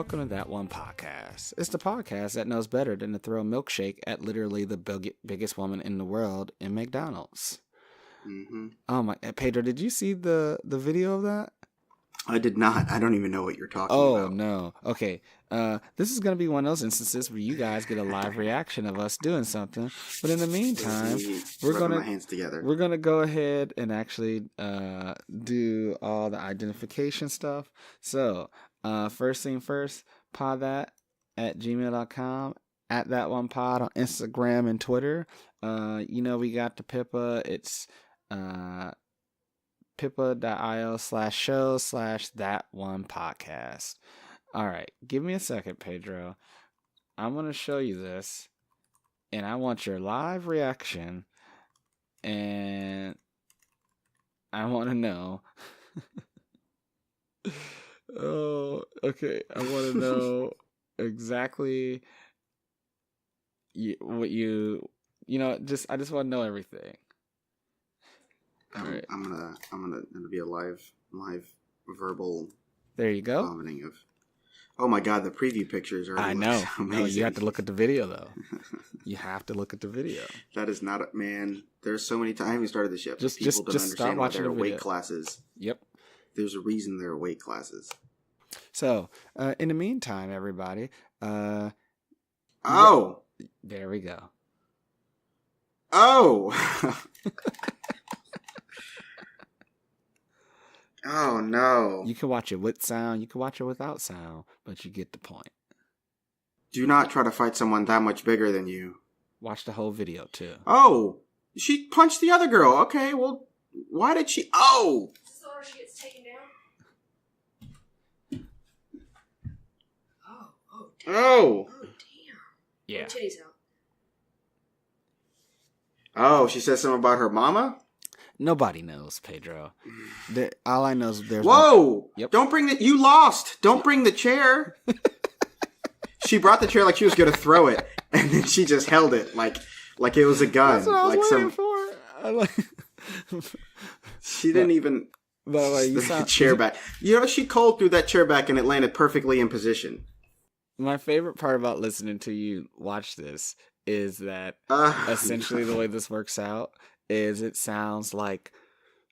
welcome to That One Podcast. It's the podcast that knows better than to throw a milkshake at literally the biggest woman in the world in McDonald's. Mm-hmm. Oh my, Pedro, did you see the video of that? I did not. I don't even know what you're talking about. Oh, no. Okay. This is going to be one of those instances where you guys get a live reaction of us doing something. But in the meantime, we're going my hands together. We're going to go ahead and actually do all the identification stuff. So, first thing first, podthat@gmail.com, @thatonepod on Instagram and Twitter. We got the Pippa. It's pippa.io/show/thatonepodcast. All right, give me a second, Pedro. I'm going to show you this, and I want your live reaction, and I want to know. Oh, okay. I want to know exactly what I just want to know everything. All right. I'm gonna be a live verbal. There you go. Vomiting of. Oh my God, the preview pictures are. I know. Amazing. No, you have to look at the video though. You have to look at the video. That is not man. There's so many times. I haven't started this yet. Just understand why there are weight classes. Yep. There's a reason there are weight classes. So, in the meantime, everybody. Oh. There we go. Oh. Oh no. You can watch it with sound, you can watch it without sound, but you get the point. Do not try to fight someone that much bigger than you. Watch the whole video too. Oh, she punched the other girl. Okay, well, why did she? Oh. Is this the order she gets taken down? Oh, damn. Oh. Oh, damn. Yeah. Titties out. Oh, she said something about her mama? Nobody knows, Pedro. All I know is there's. Whoa! Yep. Don't bring the. You lost. Don't bring the chair. She brought the chair like she was going to throw it, and then she just held it like it was a gun. That's what I was waiting for. She didn't even. But you the chair back. She cold threw that chair back, and it landed perfectly in position. My favorite part about listening to you watch this is that essentially the way this works out is it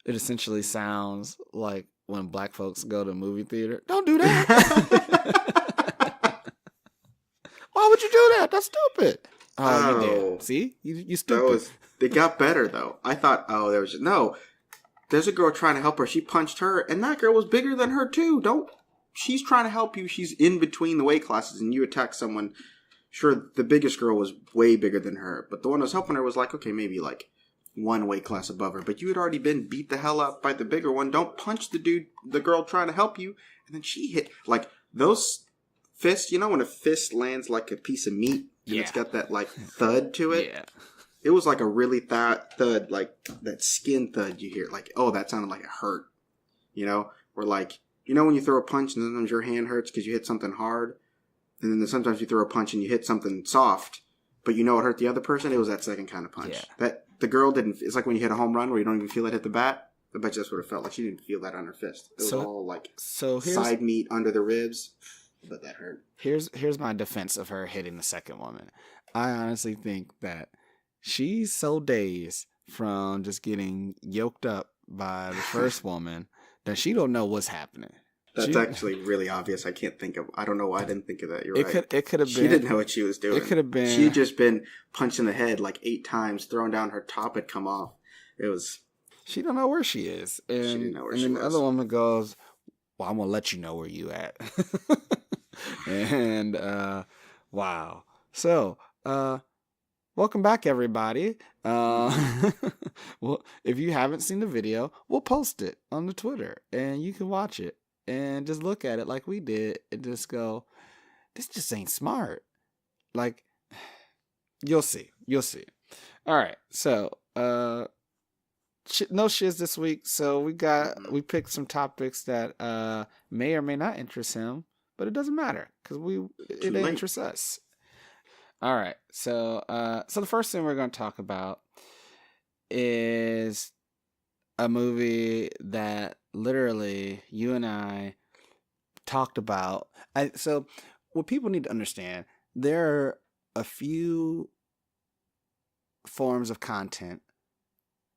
essentially sounds like when black folks go to a movie theater. Don't do that. Why would you do that? That's stupid. Oh, you did. See? You stupid. It got better, though. I thought, there's a girl trying to help her. She punched her, and that girl was bigger than her, too. She's trying to help you. She's in between the weight classes, and you attack someone. Sure, the biggest girl was way bigger than her, but the one who was helping her was like, okay, maybe like one weight class above her, but you had already been beat the hell up by the bigger one. Don't punch the girl trying to help you. And then she hit, like, those fists, when a fist lands like a piece of meat, and it's got that, like, thud to it? Yeah. It was like a really thud, like, that skin thud you hear. Like, oh, that sounded like it hurt. Or like, when you throw a punch and sometimes your hand hurts because you hit something hard? And then sometimes you throw a punch and you hit something soft, but it hurt the other person? It was that second kind of punch. Yeah. The girl didn't. It's like when you hit a home run where you don't even feel it hit the bat. I bet you that's what it felt like. She didn't feel that on her fist. It was all like side meat under the ribs, but that hurt. Here's my defense of her hitting the second woman. I honestly think that she's so dazed from just getting yoked up by the first woman that she don't know what's happening. That's actually really obvious. I don't know why I didn't think of that. You're right. It could have been. She didn't know what she was doing. It could have been. She had just been punched in the head like 8 times, thrown down. Her top had come off. It was. She don't know where she is. And, she didn't know where she was. And then the other woman goes, well, I'm going to let you know where you at. And, wow. So, welcome back, everybody. Well, if you haven't seen the video, we'll post it on the Twitter, and you can watch it. And just look at it like we did and just go, this just ain't smart. Like, you'll see. All right. So, no shiz this week. So we picked some topics that may or may not interest him, but it doesn't matter because it interests us. All right. So the first thing we're going to talk about is a movie that literally you and I talked about. So what people need to understand, there are a few forms of content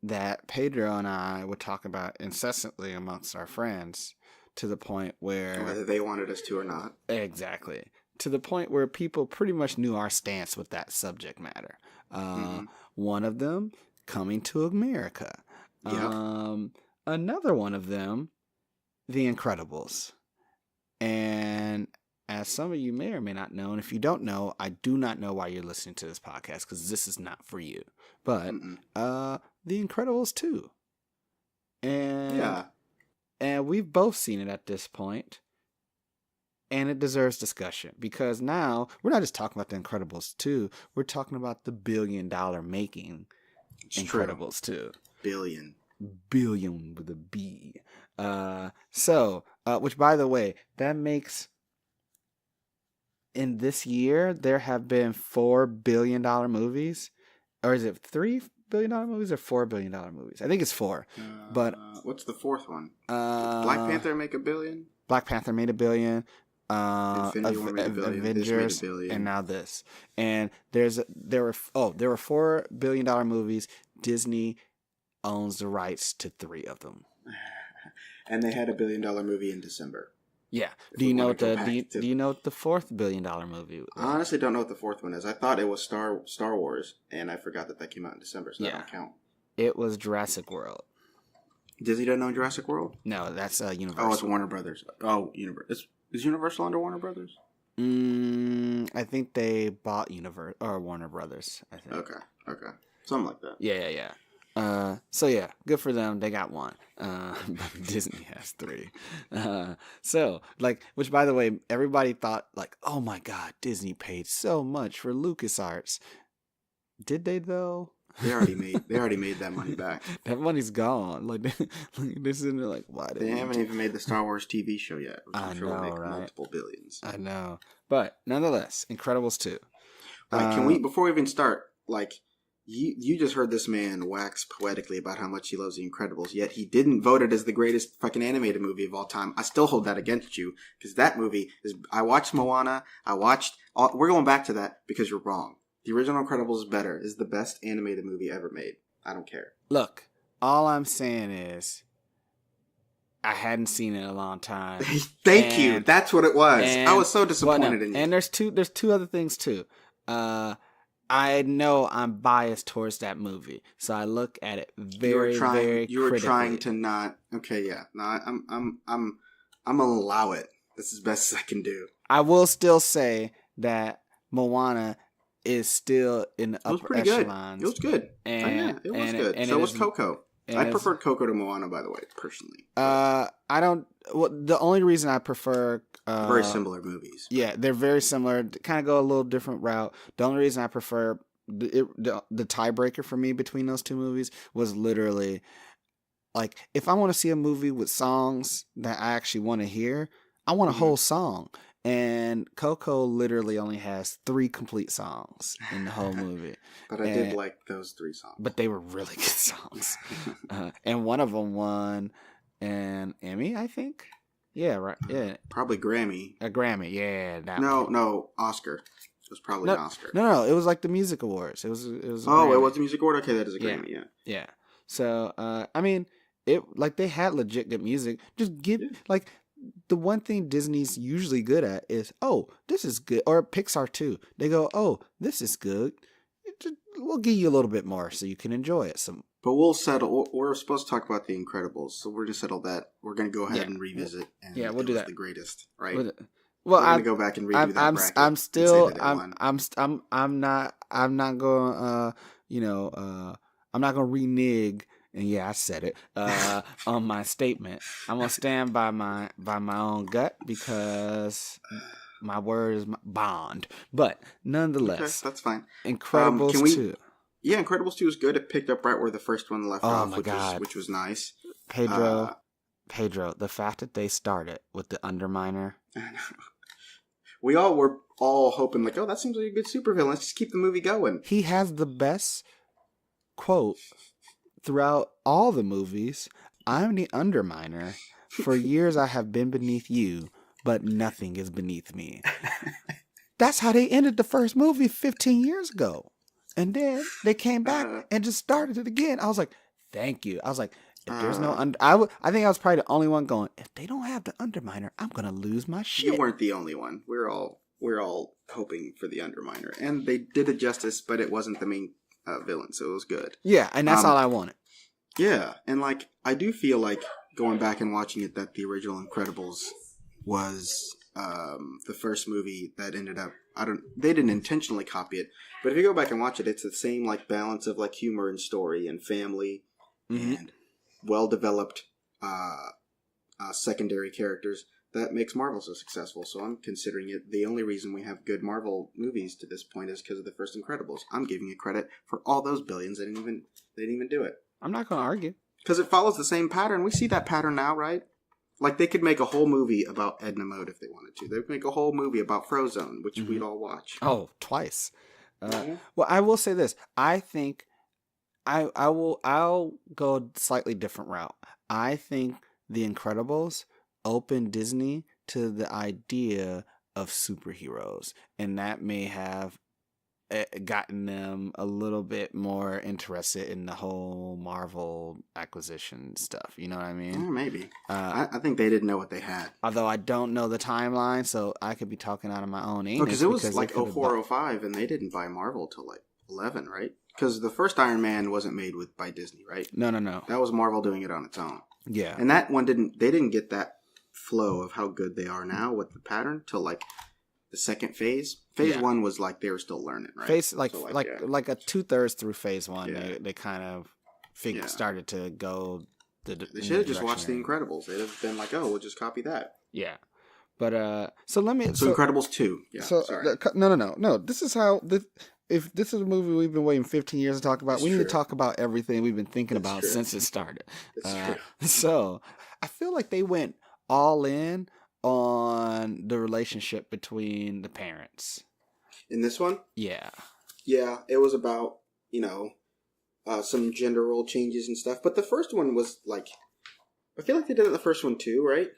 that Pedro and I would talk about incessantly amongst our friends, to the point where Whether they wanted us to or not. exactly, to the point where people pretty much knew our stance with that subject matter. Mm-hmm. One of them, Coming to America. Yep. Another one of them, The Incredibles. And as some of you may or may not know, and if you don't know, I do not know why you're listening to this podcast, because this is not for you. But The Incredibles 2. And Yeah. and we've both seen it at this point, and it deserves discussion, because now we're not just talking about The Incredibles 2, we're talking about the $1 billion making It's Incredibles 2. Billion. Billion with a B. Which, by the way, that makes, in this year, there have been $4 billion movies. Or is it $3 billion movies or $4 billion movies? I think it's 4. But what's the fourth one? Did Black Panther make $1 billion? Black Panther made $1 billion. Infinity War made $1 billion. Avengers, This made $1 billion. and now this. And there were $4 billion movies. Disney owns the rights to 3 of them. And they had $1 billion movie in December. Yeah. If Do we you know wanna what go the back to- do you know what the $4 billion movie was? I honestly don't know what the fourth one is. I thought it was Star Wars, and I forgot that came out in December, so that Yeah. don't count. It was Jurassic World. Disney doesn't own Jurassic World? No, that's Universal. Oh, it's Warner Brothers. Oh, Universal. Is Universal under Warner Brothers? I think they bought Warner Brothers. I think. Okay. Something like that. Yeah. So yeah, good for them. They got 1. Disney has 3. Which, by the way, everybody thought like, oh my God, Disney paid so much for LucasArts. Did they though? They already made that money back. That money's gone. Like this is like, why did They haven't even made the Star Wars TV show yet, which I'm sure will make right? multiple billions. I know, but nonetheless, Incredibles 2. Right, can we, before we even start, like, you just heard this man wax poetically about how much he loves The Incredibles, yet he didn't vote it as the greatest fucking animated movie of all time. I still hold that against you, because that movie is, I watched Moana, we're going back to that because you're wrong. The original Incredibles is better, is the best animated movie ever made. I don't care. Look, all I'm saying is, I hadn't seen it in a long time. Thank you. That's what it was. I was so Well, disappointed no, in you. and there's two other things too. I know I'm biased towards that movie, so I look at it very critically. You were trying to not. Okay, yeah. No, I'm gonna allow it. That's as best as I can do. I will still say that Moana is still in the It was upper pretty good. echelons. It was good. And, it was and good. and So it was is- Coco. and I it's- preferred Coco to Moana, by the way, personally. I don't. Well, the only reason I prefer Very similar movies. Yeah, they're very similar. Kind of go a little different route. The only reason I prefer the tiebreaker for me between those two movies was literally like, if I want to see a movie with songs that I actually want to hear, I want a whole song. And Coco literally only has 3 complete songs in the whole movie. But I did like those 3 songs. But they were really good songs. And one of them won an Emmy, I think. Yeah, right. Yeah, Probably Grammy. a Grammy. Yeah, that No, Oscar. It was probably an Oscar. No, it was like the music awards. It was. a Oh, Grammy. it was the music award? Okay, that is a Yeah. Grammy, yeah. Yeah. So, I mean, it like they had legit good music. Just give like the one thing Disney's usually good at is, oh, this is good, or Pixar too. They go, oh, this is good. We'll give you a little bit more so you can enjoy it. Some. But we'll settle. We're supposed to talk about The Incredibles, so we're going to settle that. We're going to go ahead Yeah. and revisit. And Yeah, we'll it do was that. the greatest, right? Well, we're I going to go back and redo that I'm bracket. I'm and still say that it won. I'm not going I'm not going to renege, and yeah, I said it on my statement. I'm going to stand by my own gut, because my word is my bond. But Okay, nonetheless, that's fine. Incredibles can we- 2. Yeah, Incredibles 2 is good. It picked up right where the first one left Oh off, my which God. which was nice. Pedro, the fact that they started with the Underminer. We all were hoping like, oh, that seems like a good supervillain. Let's just keep the movie going. He has the best quote throughout all the movies. I'm the Underminer. For years I have been beneath you, but nothing is beneath me. That's how they ended the first movie 15 years ago. And then they came back and just started it again. I was like, thank you. I was like, if there's no I think I was probably the only one going, if they don't have the Underminer, I'm going to lose my shit. You weren't the only one. We're all hoping for the Underminer. And they did it justice, but it wasn't the main villain, so it was good. Yeah, and that's all I wanted. Yeah, and like I do feel like going back and watching it that the original Incredibles was the first movie that ended up they didn't intentionally copy it, but if you go back and watch it, it's the same like balance of like humor and story and family and well developed secondary characters that makes Marvel so successful. So I'm considering it the only reason we have good Marvel movies to this point is because of the first Incredibles. I'm giving it credit for all those billions. They didn't even do it. I'm not going to argue. Because it follows the same pattern. We see that pattern now, right? Like, they could make a whole movie about Edna Mode if they wanted to. They could make a whole movie about Frozone, which we'd all watch. Oh, twice. Well, I will say this. I think I'll go a slightly different route. I think The Incredibles opened Disney to the idea of superheroes. And that may have gotten them a little bit more interested in the whole Marvel acquisition stuff. You know what I mean? Maybe. I think they didn't know what they had. Although I don't know the timeline, so I could be talking out of my own anus. Because it was like 04, 05, and they didn't buy Marvel till like 11, right? Because the first Iron Man wasn't made by Disney, right? No. That was Marvel doing it on its own. Yeah. And that one they didn't get that flow of how good they are now with the pattern till like the second phase. Phase 1 was like they were still learning, right? Phase like a 2/3 through phase 1, they kind of Yeah. started to go. They should have just watched The Incredibles. They'd have been like, "Oh, we'll just copy that." Yeah, but so let me. So Incredibles 2. Yeah. So sorry. No. This is how if this is a movie we've been waiting 15 years to talk about, we need to talk about everything we've been thinking about since it started. That's true. So I feel like they went all in on the relationship between the parents. In this one? Yeah. Yeah, it was about, some gender role changes and stuff. But the first one was like, I feel like they did it in the first one too, right?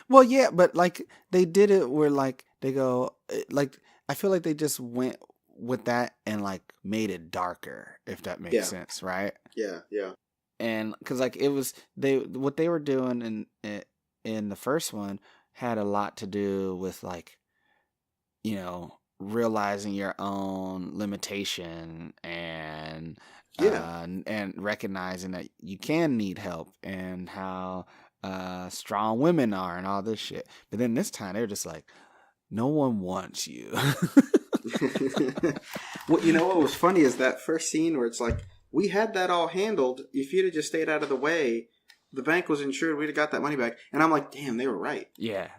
Well, yeah, but like they did it where like they go, like I feel like they just went with that and like made it darker, if that makes sense, right? Yeah. And because like it was what they were doing in the first one had a lot to do with like, realizing your own limitation and recognizing that you can need help and how strong women are and all this shit. But then this time they're just like, no one wants you. Well, what was funny is that first scene where it's like, we had that all handled. If you'd have just stayed out of the way, the bank was insured, we'd have got that money back. And I'm like, damn, they were right. Yeah.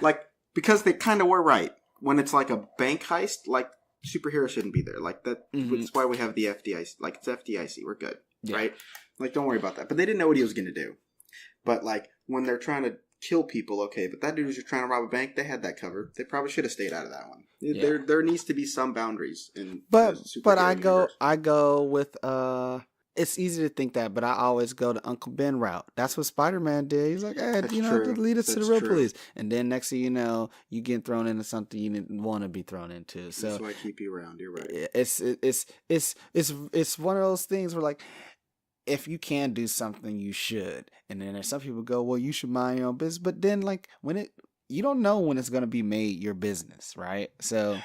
Like, because they kind of were right. When it's like a bank heist, like, superheroes shouldn't be there. Like, that's why we have the FDIC. Like, it's FDIC. We're good. Yeah. Right? Like, don't worry about that. But they didn't know what he was going to do. But, like, when they're trying to kill people, okay. But that dude was just trying to rob a bank. They had that covered. They probably should have stayed out of that one. Yeah. There needs to be some boundaries in But the superhero universe. I go with it's easy to think that, but I always go to Uncle Ben route. That's what Spider-Man did. He's like, hey, lead us to the real police. And then next thing you know, you get thrown into something you didn't want to be thrown into. So that's why I keep you around. You're right. It's one of those things where like, if you can do something, you should. And then there's some people go, well, you should mind your own business. But then like you don't know when it's going to be made your business, right? So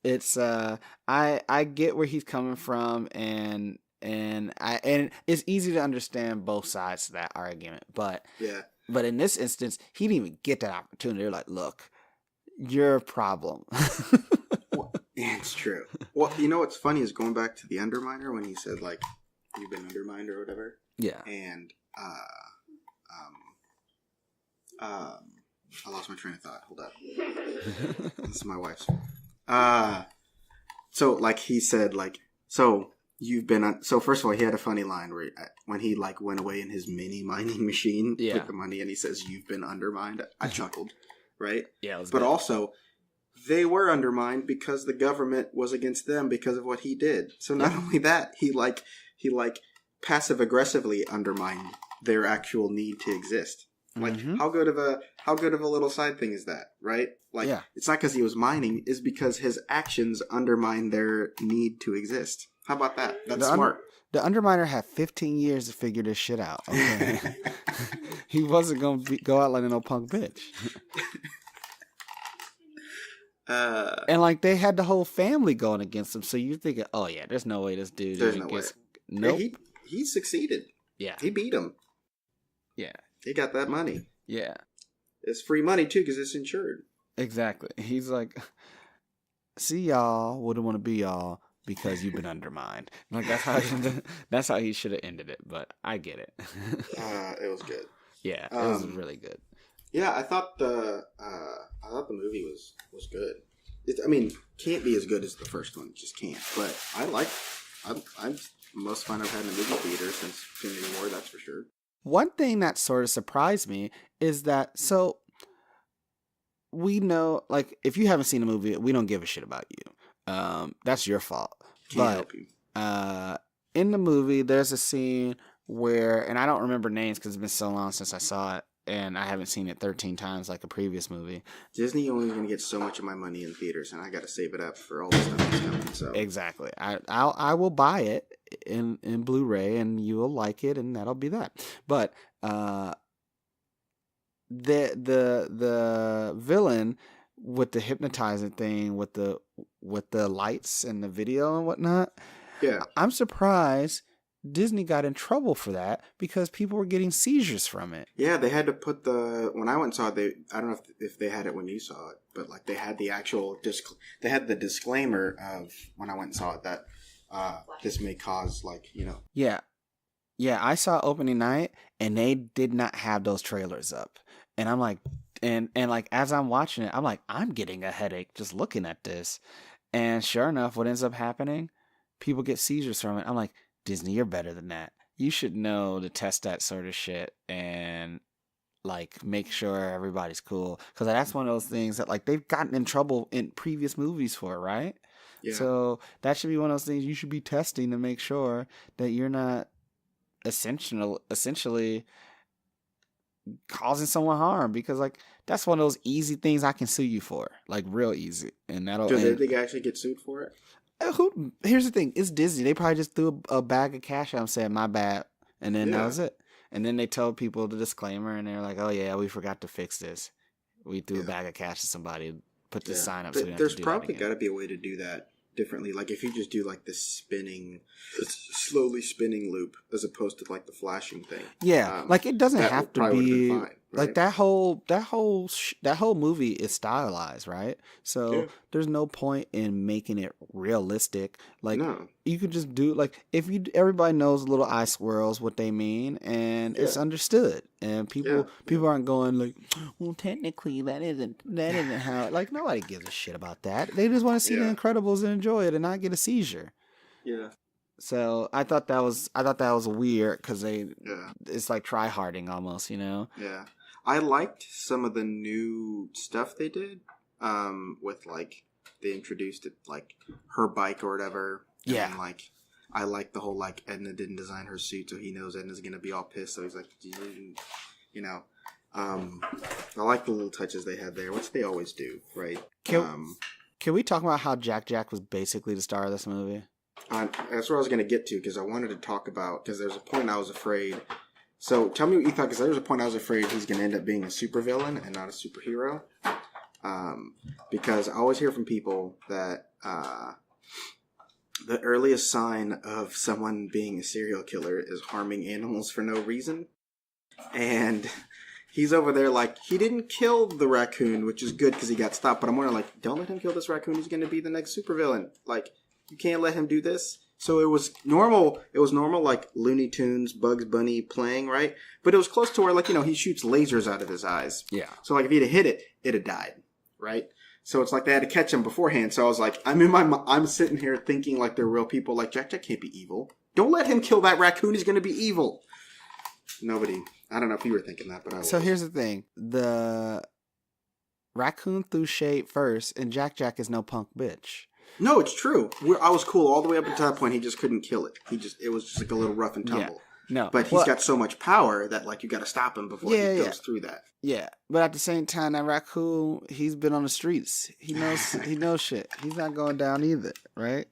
it's I get where he's coming from, and it's easy to understand both sides of that argument. But in this instance, he didn't even get that opportunity. They're like, look, you're a problem. Well, it's true. Well, what's funny is going back to the Underminer when he said like, you've been undermined or whatever. Yeah. And I lost my train of thought. Hold up. This is my wife's. So like he said like, so you've been so first of all, he had a funny line where when he like went away in his mini mining machine with the money and he says, you've been undermined. I chuckled. Right? Yeah. But also they were undermined because the government was against them because of what he did. So not only that, he passive aggressively undermined their actual need to exist. Like, Mhm. how good of a little side thing is that, right? Like, Yeah. it's not because he was mining, it's because his actions undermine their need to exist. How about that? That's smart. The Underminer had 15 years to figure this shit out. Okay, he wasn't gonna go out like no punk bitch. And like they had the whole family going against him, so you're thinking, oh yeah, there's no way this dude There's even no way. gets. Nope. He succeeded. Yeah. He beat him. Yeah. He got that money. Yeah. It's free money too because it's insured. Exactly. He's like, see y'all wouldn't want to be y'all because you've been undermined. Like that's how he should have ended it. But I get it. It was good. Yeah, it was really good. Yeah, I thought the movie was good. I mean, can't be as good as the first one. Just can't. But I'm the most fun I've had in a movie theater since Infinity War. That's for sure. One thing that sort of surprised me is that we know, like, if you haven't seen the movie, we don't give a shit about you. That's your fault. Can't help you. In the movie, there's a scene where, and I don't remember names because it's been so long since I saw it, and I haven't seen it 13 times like a previous movie. Disney only going to get so much of my money in theaters, and I got to save it up for all the stuff that's coming. So Exactly. I will buy it in Blu-ray, and you will like it, and that'll be that. But the villain with the hypnotizing thing with the lights and the video and whatnot. Yeah, I'm surprised Disney got in trouble for that because people were getting seizures from it. yeah, they had to put when I went and saw it. I don't know if they had it when you saw it, but like they had the actual they had the disclaimer of when I went and saw it that this may cause Yeah. I saw opening night and they did not have those trailers up. And I'm like, and like as I'm watching it, I'm like, I'm getting a headache just looking at this. And sure enough, what ends up happening? People get seizures from it. I'm like, Disney, you're better than that. You should know to test that sort of shit and like make sure everybody's cool. Because that's one of those things that like they've gotten in trouble in previous movies for, right? Yeah. So that should be one of those things you should be testing to make sure that you're not essentially causing someone harm, because like that's one of those easy things I can sue you for, like real easy, and that'll. Does they actually get sued for it? Here's the thing: it's Disney. They probably just threw a bag of cash at them, saying "my bad," and then that was it. And then they told people the disclaimer, and they're like, "Oh yeah, we forgot to fix this. We threw a bag of cash to somebody, put this sign up." So there's probably got to be a way to do that differently. Like if you just do like this slowly spinning loop as opposed to like the flashing thing. Yeah, like it doesn't have to be fine, right? like that whole movie is stylized, right? So there's no point in making it realistic. Like you could just do like if everybody knows little eye swirls what they mean, and it's understood, and people aren't going like, well, technically that isn't how. Like nobody gives a shit about that. They just want to see The Incredibles and enjoy it and not get a seizure. Yeah. So I thought that was weird because it's like try-harding almost, you know? Yeah. I liked some of the new stuff they did with like they introduced it like her bike or whatever. Yeah. And like I like the whole like Edna didn't design her suit, so he knows Edna's gonna be all pissed. So he's like, you know, I like the little touches they had there, which they always do, right? Can we talk about how Jack was basically the star of this movie? That's where I was going to get to, because I wanted to talk about, because there's a point I was afraid. So tell me what you thought, because there was a point I was afraid he's going to end up being a supervillain and not a superhero. Because I always hear from people that the earliest sign of someone being a serial killer is harming animals for no reason. And he's over there like, he didn't kill the raccoon, which is good because he got stopped. But I'm wondering, like, don't let him kill this raccoon. He's going to be the next supervillain. Like, you can't let him do this. So it was normal, like Looney Tunes, Bugs Bunny playing, right? But it was close to where, like, you know, he shoots lasers out of his eyes. Yeah. So, like, if he'd have hit it, it'd have died, right? So it's like they had to catch him beforehand. So I was like, I'm sitting here thinking like they're real people. Like, Jack can't be evil. Don't let him kill that raccoon. He's going to be evil. Nobody. I don't know if you were thinking that, but I was. So here's the thing. The raccoon threw shade first, and Jack is no punk bitch. No, it's true. I was cool all the way up until that point. He just couldn't kill it. It was just like a little rough and tumble. No. But he's Well, got so much power that like you got to stop him before yeah, he yeah, goes through that. yeah. But at the same time, that raccoon, he's been on the streets. He knows shit. He's not going down either, right?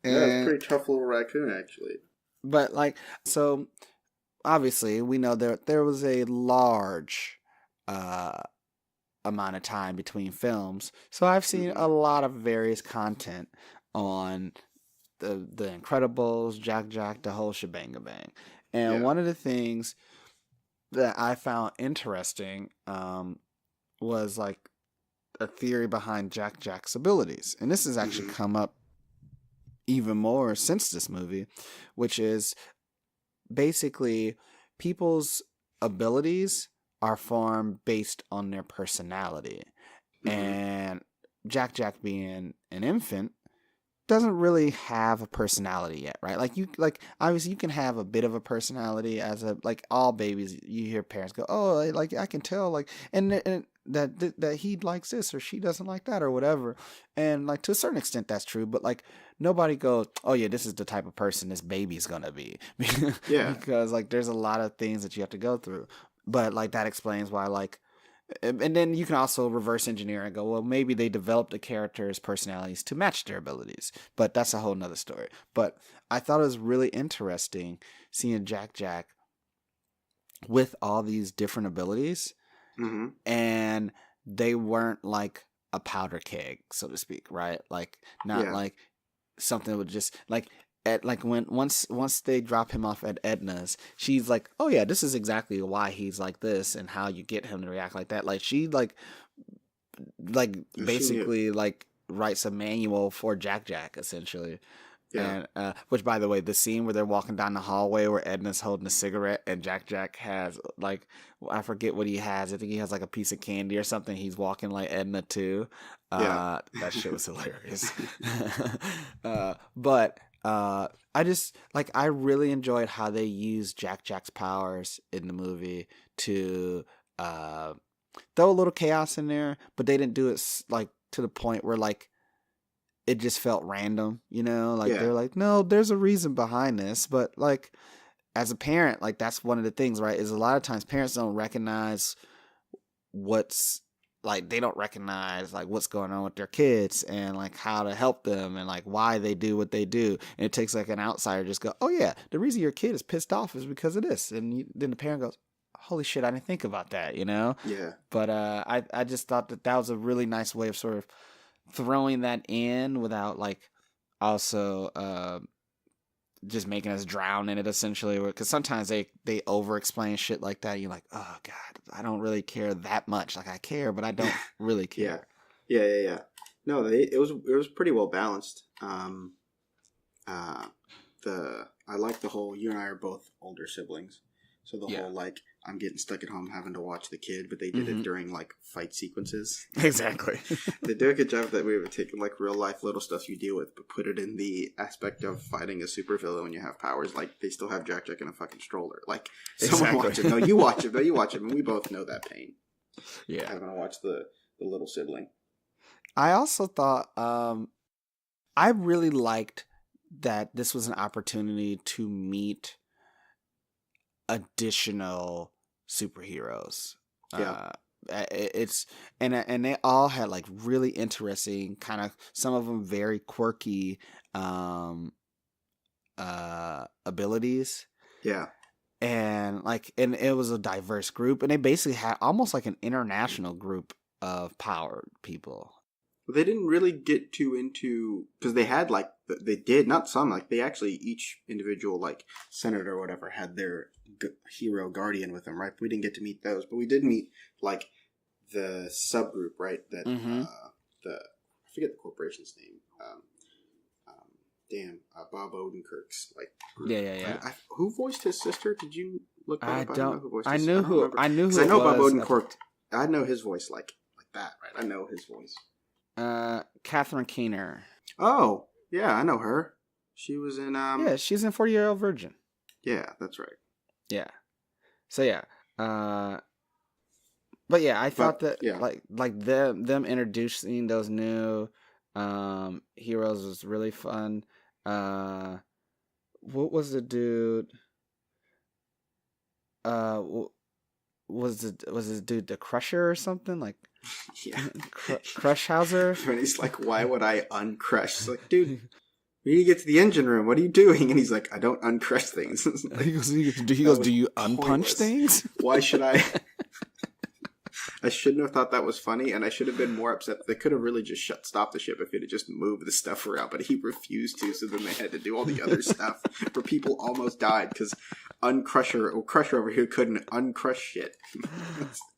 Yeah, it's a And pretty tough little raccoon actually. but like so obviously we know there was a large uh amount of time between films. So I've seen Hmm. a lot of various content on the Incredibles, Jack Jack, the whole shebang bang. And Yeah. one of the things that I found interesting was like a theory behind Jack Jack's abilities. And this has actually Hmm. come up even more since this movie, which is basically people's abilities are formed based on their personality. Hmm. And Jack Jack being an infant doesn't really have a personality yet, right? Like obviously you can have a bit of a personality as a like all babies. You hear parents go, "Oh, like I can tell," like and that he likes this or she doesn't like that or whatever. And like to a certain extent that's true, but like nobody goes, "Oh yeah, this is the type of person this baby's gonna be," Yeah. because like there's a lot of things that you have to go through. But like that explains why like and then you can also reverse engineer and go, well, maybe they developed the characters' personalities to match their abilities. But that's a whole nother story. But I thought it was really interesting seeing Jack Jack with all these different abilities, Hmm. and they weren't like a powder keg, so to speak, right? Like not Yeah. like something that would just like at like when once they drop him off at Edna's, she's like, "Oh yeah, this is exactly why he's like this and how you get him to react like that." Like she like She knew. basically like writes a manual for Jack Jack essentially. Yeah. And which by the way, the scene where they're walking down the hallway where Edna's holding a cigarette and Jack Jack has like I forget what he has. I think he has like a piece of candy or something. He's walking like Edna too. Yeah. That shit was hilarious. But I just like I really enjoyed how they used Jack Jack's powers in the movie to uh throw a little chaos in there, but they didn't do it like to the point where like it just felt random, you know? Like Yeah. they're like, no, there's a reason behind this, but like as a parent, like that's one of the things, right? Is a lot of times parents don't recognize what's like they don't recognize like what's going on with their kids and like how to help them and like why they do what they do. And it takes like an outsider just go, oh yeah, the reason your kid is pissed off is because of this, and then the parent goes, holy shit, I didn't think about that, you know? Yeah. But I just thought that that was a really nice way of sort of throwing that in without like also just making us drown in it essentially, because sometimes they over explain shit like that. You're like, oh god, I don't really care that much. Like I care, but I don't really Yeah. care. Yeah. No, it was pretty well balanced. Uh, the I like the whole you and I are both older siblings, so the Yeah. whole like I'm getting stuck at home having to watch the kid, but they did it during like fight sequences. Exactly. They do a good job that we would take like real life little stuff you deal with, but put it in the aspect of fighting a supervillain when you have powers. Like they still have Jack Jack in a fucking stroller. Like someone Exactly. watch it. No, you watch it. No, you watch it. And we both know that pain. Yeah. Having to watch the little sibling. I also thought I really liked that this was an opportunity to meet additional superheroes. Yeah. It's and they all had like really interesting kind of some of them very quirky um abilities, Yeah. and like and it was a diverse group, and they basically had almost like an international group of powered people. But they didn't really get too into because they had like they did not some like they actually each individual like senator or whatever had their hero guardian with them, right? We didn't get to meet those, but we did meet like the subgroup, right? That Mm-hmm. the I forget the corporation's name. Bob Odenkirk's like group. Yeah. Who voiced his sister? Did you look that I up? I don't don't. know who voiced I his. knew I don't who. remember. I knew who. Because I It know Bob was. Odenkirk. I know his voice like that, right? I know his voice. Catherine Keener. Oh, yeah, I know her. She was in Yeah, she's in 40-Year-Old Virgin. yeah, that's right. Yeah. So yeah. But yeah, I thought But that yeah. like them introducing those new heroes was really fun. What was the dude? was it dude the Crusher or something like Yeah. Crushhauser? When he's like, "Why would I uncrush?" It's like, dude, we need to get to the engine room. What are you doing? And he's like, "I don't uncrush things." Like, He that goes, was do you unpunch pointless. things? Why should I? I shouldn't have thought that was funny, and I should have been more upset. They could have really just stopped the ship if it had just moved the stuff around, but he refused to, so then they had to do all the other stuff where people almost died because Crusher over here couldn't uncrush shit.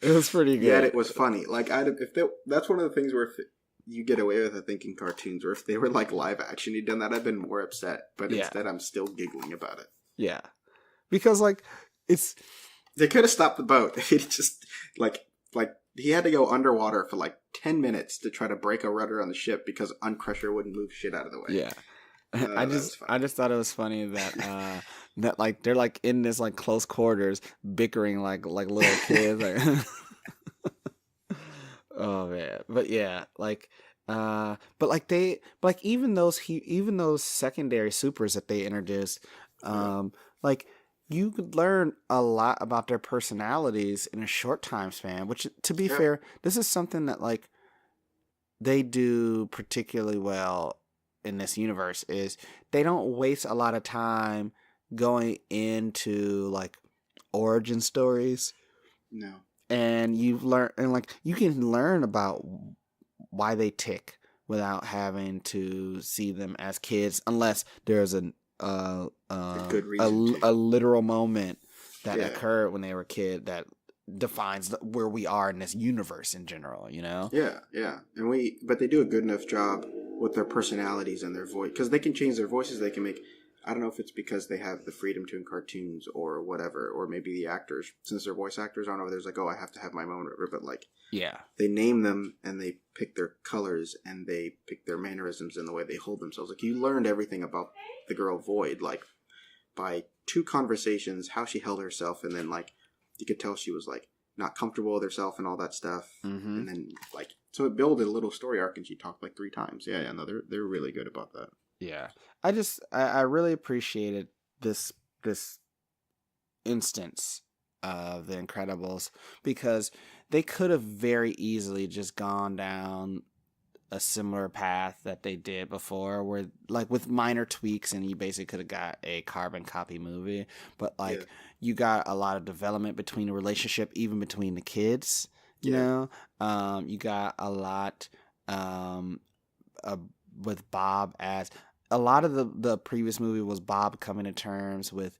It was pretty good. Yet it was funny. Like, that's one of the things where you get away with, I think, in cartoons, or if they were like live action, you'd done that, I'd been more upset. But Yeah. instead, I'm still giggling about it. Yeah, because like it's They could have stopped the boat. It just like he had to go underwater for like 10 minutes to try to break a rudder on the ship because Uncrusher wouldn't move shit out of the way. yeah. that was funny. I just thought it was funny that that like they're like in this like close quarters bickering like little kids. Like, oh man, but yeah, like but like even those secondary supers that they introduced, like you could learn a lot about their personalities in a short time span. Which, to be fair, this is something that like they do particularly well in this universe. Is they don't waste a lot of time going into like origin stories. No. And you can learn about why they tick without having to see them as kids, unless there's a good reason a literal moment that occurred when they were a kid that defines where we are in this universe in general, you know? Yeah, yeah. But they do a good enough job with their personalities and their voice, because they can change their voices. They can make, I don't know if it's because they have the freedom to in cartoons or whatever, or maybe the actors, since they're voice actors, I don't know if there's like, oh, I have to have my moment, but like, yeah, they name them and they pick their colors and they pick their mannerisms and the way they hold themselves. Like, you learned everything about the girl Void, like, by 2 conversations, how she held herself, and then like you could tell she was like not comfortable with herself and all that stuff. Mm-hmm. And then like, so it built a little story arc, and she talked like 3 times. Yeah, no, they're really good about that. Yeah. I really appreciated this instance of The Incredibles, because they could have very easily just gone down a similar path that they did before, where like with minor tweaks, and you basically could have got a carbon copy movie. But like you got a lot of development between the relationship, even between the kids. You know, you got a lot with Bob, as a lot of the previous movie was Bob coming to terms with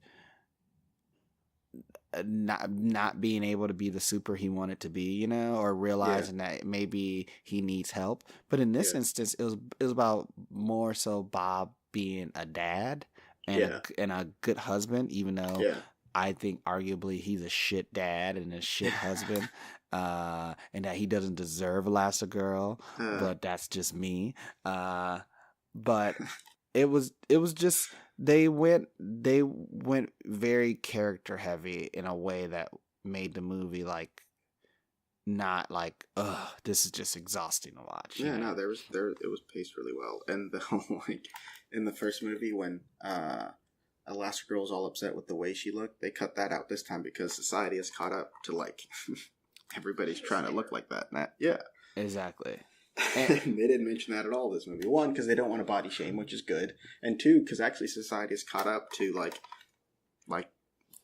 not being able to be the super he wanted to be, you know, or realizing that maybe he needs help. But in this instance, it was about more so Bob being a dad and a good husband, even though I think arguably he's a shit dad and a shit husband, and that he doesn't deserve Elastigirl, but that's just me. But it was just they went very character heavy in a way that made the movie like not like, ugh, this is just exhausting to watch. Yeah, no, it was paced really well. And the whole like in the first movie when Elastigirl's all upset with the way she looked, they cut that out this time because society has caught up to like everybody's trying to look like that. Exactly. And they didn't mention that at all this movie. 1, because they don't want to body shame, which is good. And 2, because actually society has caught up to like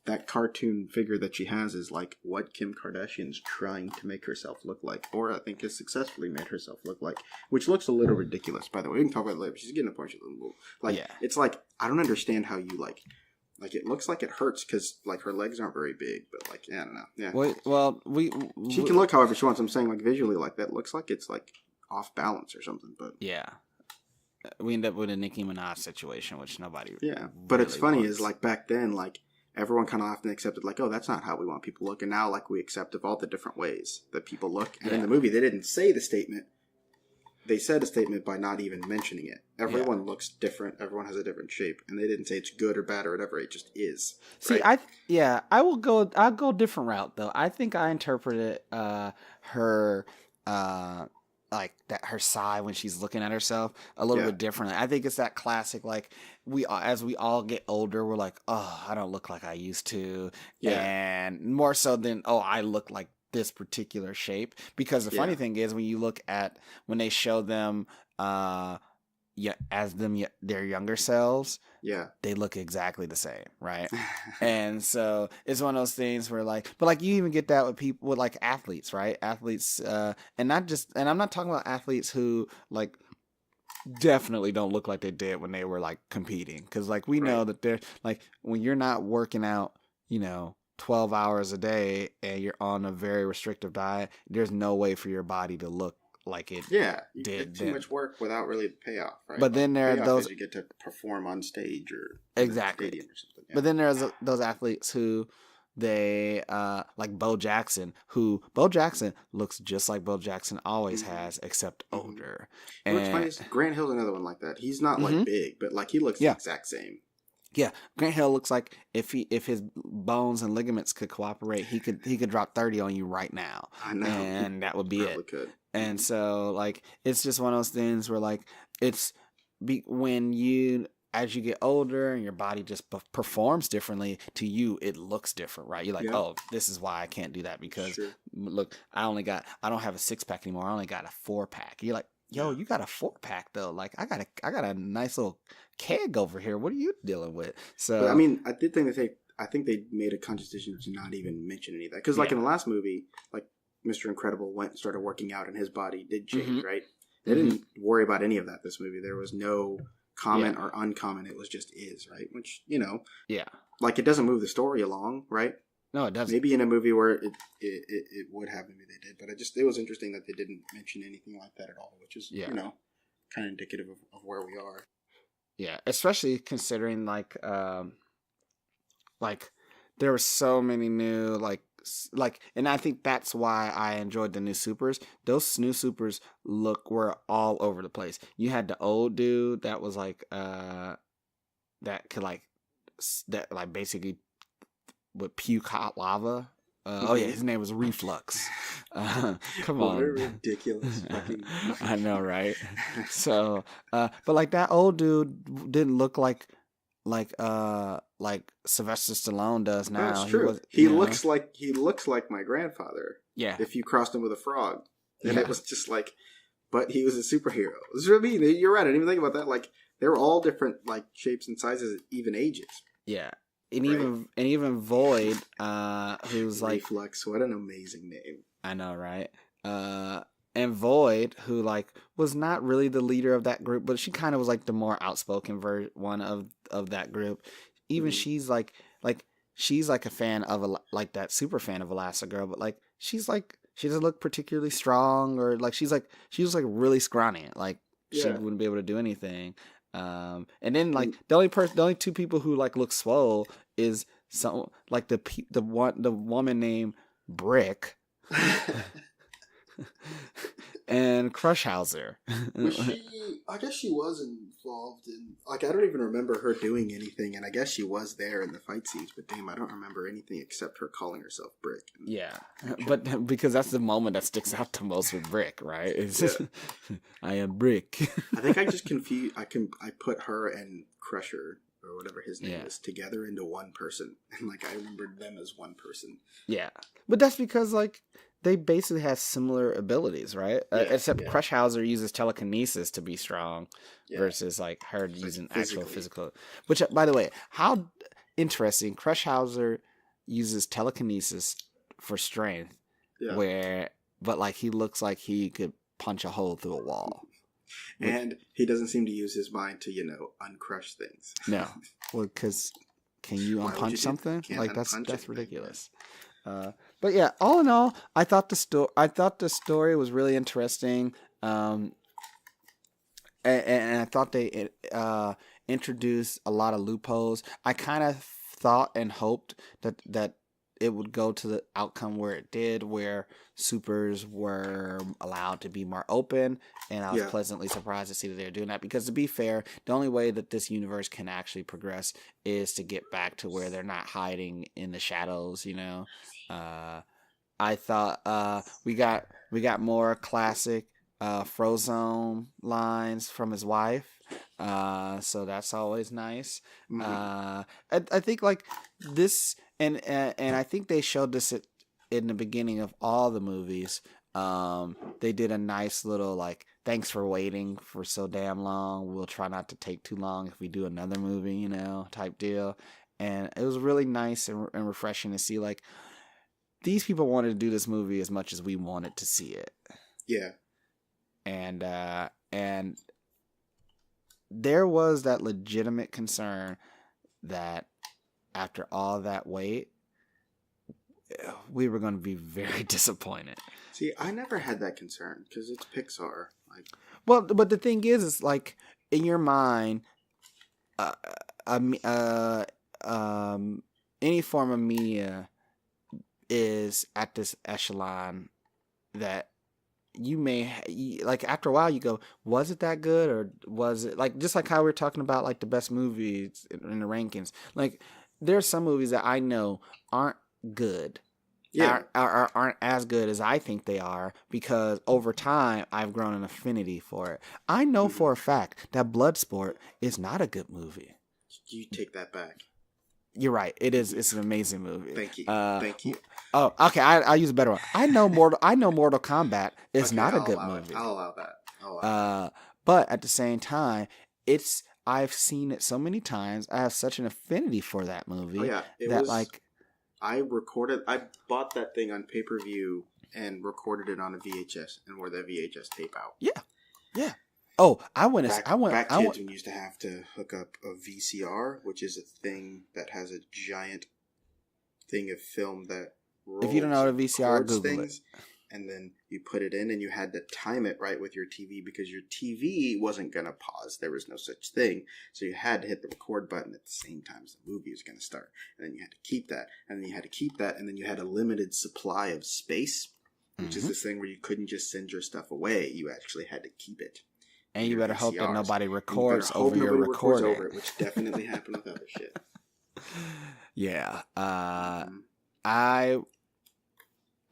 that cartoon figure that she has is like what Kim Kardashian's trying to make herself look like, or I think has successfully made herself look like, which looks a little ridiculous, by the way. We can talk about it later, but she's getting a bunch of little it's like, I don't understand how you like it looks like it hurts because like her legs aren't very big, but like, I don't know. Yeah. She can look however she wants. I'm saying like visually like that looks like it's like off balance or something, but we end up with a Nicki Minaj situation, which nobody but really it's funny wants. Is like back then, like everyone kind of often accepted like, oh, that's not how we want people to look, and now like we accept of all the different ways that people look. And in the movie they didn't say the statement, they said a statement by not even mentioning it. Everyone looks different, everyone has a different shape, and they didn't say it's good or bad or whatever, it just is. See, right? I'll go a different route though. I think I interpreted her like that her sigh when she's looking at herself a little Yeah. bit differently. I think it's that classic like as we all get older, we're like, oh, I don't look like I used to, Yeah. and more so than oh, I look like this particular shape. Because the funny Yeah. thing is when you look at when they show them their younger selves, Yeah. they look exactly the same, right? And so it's one of those things where like, but like you even get that with people with like athletes, right? Athletes, and not just, and I'm not talking about athletes who like definitely don't look like they did when they were like competing. Cause like we know Right. that they're like, when you're not working out, 12 hours a day and you're on a very restrictive diet, there's no way for your body to look like it Yeah, you did get too then. much work without really the payoff, right? But then there are payoff those is you get to perform on stage or in the exactly. stadium or something. Yeah. But then there's those athletes who they like Bo Jackson, who Bo Jackson looks just like Bo Jackson always Mhm. has, except Mhm. older. What's funny And is Grant Hill's another one like that. He's not Mhm. like big, but like he looks Yeah. the exact same. yeah, Grant Hill looks like if his bones and ligaments could cooperate, he could drop 30 on you right now, I know. and that would be Probably it. could. And so like it's just one of those things where like it's when you as you get older and your body just performs differently to you, it looks different, right? You're like, Yeah. oh, this is why I can't do that because Sure. look, I don't have a 6-pack anymore. I only got a 4-pack. You're like, yo, Yeah. you got a 4-pack though. Like I got a nice little keg over here. What are you dealing with? So But I mean, I did think that I think they made a conscious decision to not even mention any of that because, like Yeah. in the last movie, like Mr. Incredible went and started working out and his body did change, Mhm. right? They didn't worry about any of that this movie. There was no comment or uncommon. It was just is, right? Which yeah, like it doesn't move the story along, right? no, it doesn't. Maybe in a movie where it would have, maybe they did, but it was interesting that they didn't mention anything like that at all, which is Yeah. kind of indicative of where we are. Yeah, especially considering like there were so many new and I think that's why I enjoyed the new supers. Those new supers were all over the place. You had the old dude that was like that could that like basically would puke hot lava. Oh yeah, his name was Reflux. Come What a on, ridiculous fucking. I know, right? So, but like that old dude didn't look like Sylvester Stallone does now. That's true. He looks like my grandfather. yeah, If you crossed him with a frog, and Yeah. it was just like, but he was a superhero. This is what I mean. You're right. I didn't even think about that. Like they were all different, like shapes and sizes, even ages. yeah, and Right. even Void, who's like Reflux. What an amazing name. I know, right? And Void, who like was not really the leader of that group, but she kind of was like the more outspoken one of that group. Even Mhm. she's like a fan of like that super fan of Elastigirl, but like she doesn't look particularly strong or like she was like really scrawny, like she Yeah. wouldn't be able to do anything. And then like the only two people who like look swole is some like the woman named Brick and Crushhauser. Was she? I guess she was involved in. Like, I don't even remember her doing anything, and I guess she was there in the fight scenes. But damn, I don't remember anything except her calling herself Brick. Yeah, but because that's the moment that sticks out the most with Brick, right? It's just, I am Brick. I think I just confused. I put her and Crusher or whatever his name Yeah. is together into one person, and like I remembered them as one person. Yeah, but that's because like they basically have similar abilities, right? Except yeah. Crushhauser uses telekinesis to be strong, Yeah. versus like her Like, using actual physically. physical. Which, by the way, how interesting! Crushhauser uses telekinesis for strength, Yeah. but like he looks like he could punch a hole through a wall. And he doesn't seem to use his mind to uncrush things. No, well, because can you Why would you unpunch do- something? can't Like that's unpunch anything, ridiculous. But yeah, all in all, I thought the story was really interesting. And I thought they introduced a lot of loopholes. I kind of thought and hoped that it would go to the outcome where it did, where supers were allowed to be more open, and I was Yeah. pleasantly surprised to see that they're doing that. Because to be fair, the only way that this universe can actually progress is to get back to where they're not hiding in the shadows. I thought we got more classic Frozone lines from his wife. So that's always nice. Mhm. I think like this, and I think they showed this in the beginning of all the movies. They did a nice little like, thanks for waiting for so damn long. We'll try not to take too long if we do another movie, type deal. And it was really nice and refreshing to see like these people wanted to do this movie as much as we wanted to see it. Yeah. And there was that legitimate concern that after all that wait, we were going to be very disappointed. See, I never had that concern because it's Pixar. Like, well, but the thing is like in your mind, any form of media is at this echelon that you may like after a while you go, was it that good, or was it like just like how we were talking about like the best movies in the rankings? Like there's some movies that I know aren't good, yeah. aren't as good as I think they are because over time I've grown an affinity for it. I know for a fact that Bloodsport is not a good movie. You take that back. You're right. It is. It's an amazing movie. Thank you. Thank you. Oh, okay. I'll use a better one. I know Mortal Kombat is Okay, not a good allow it. movie. I'll allow that. But at the same time, I've seen it so many times. I have such an affinity for that movie. Oh yeah, I bought that thing on pay-per-view and recorded it on a VHS and wore that VHS tape out. Yeah. Oh, Back kids, we used to have to hook up a VCR, which is a thing that has a giant thing of film that rolls. If you don't know what a VCR, Google it. And then you put it in, and you had to time it right with your TV because your TV wasn't going to pause. There was no such thing. So you had to hit the record button at the same time as the movie was going to start. And then you had to keep that. And then you had to keep that. And then you had a limited supply of space, which is this thing where you couldn't just send your stuff away. You actually had to keep it. And you better hope that nobody records over your recording. Over it, which definitely happened with other shit. Yeah.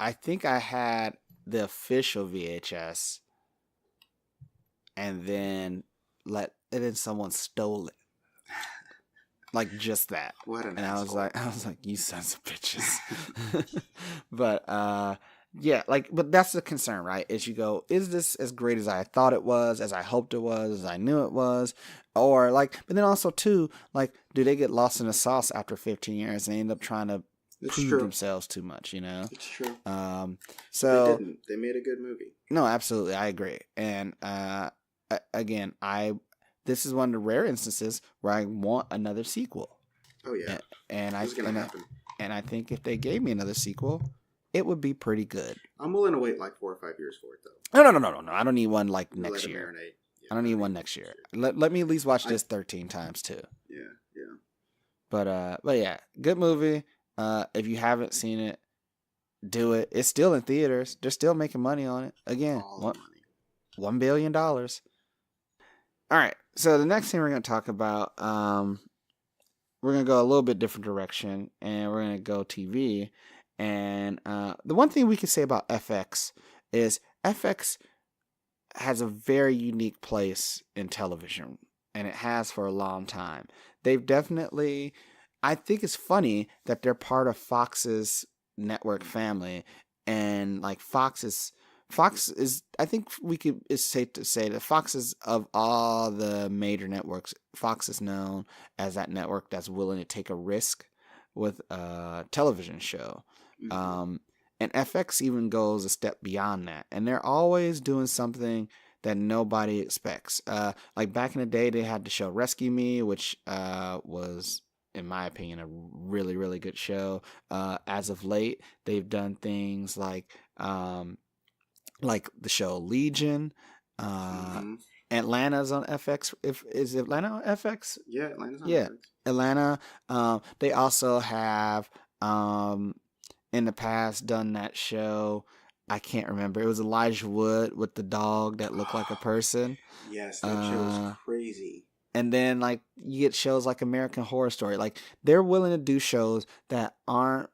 I think I had the official VHS, and then someone stole it, like just that. What an and asshole. I was like, you sons of bitches. But yeah, but that's the concern, right? Is you go, is this as great as I thought it was, as I hoped it was, as I knew it was, or but then also too, do they get lost in the sauce after 15 years and end up trying to prove themselves too much, It's true. So they didn't. They made a good movie. No, absolutely, I agree. And again, this is one of the rare instances where I want another sequel. Oh yeah, and I think if they gave me another sequel, it would be pretty good. I'm willing to wait like 4 or 5 years for it though. No. I don't need one next year. Yeah, I don't need one next year. Let me at least watch this 13 times too. Yeah. But yeah, good movie. If you haven't seen it, do it. It's still in theaters. They're still making money on it. Again, $1 billion. All right. So the next thing we're going to talk about, we're going to go a little bit different direction, and we're going to go TV. And the one thing we can say about FX is FX has a very unique place in television, and it has for a long time. They've definitely, I think it's funny that they're part of Fox's network family, and Fox is, I think it's safe to say that Fox is, of all the major networks, Fox is known as that network that's willing to take a risk with a television show. Mm-hmm. And FX even goes a step beyond that, and they're always doing something that nobody expects. Back in the day, they had the show Rescue Me, which was, in my opinion, a really, really good show. As of late, they've done things like the show Legion. Atlanta's on FX. Is Atlanta on FX? Yeah, Atlanta's on FX. Atlanta. They also have in the past done that show. I can't remember. It was Elijah Wood with the dog that looked like a person. Yes, that show was crazy. And then you get shows like American Horror Story. They're willing to do shows that aren't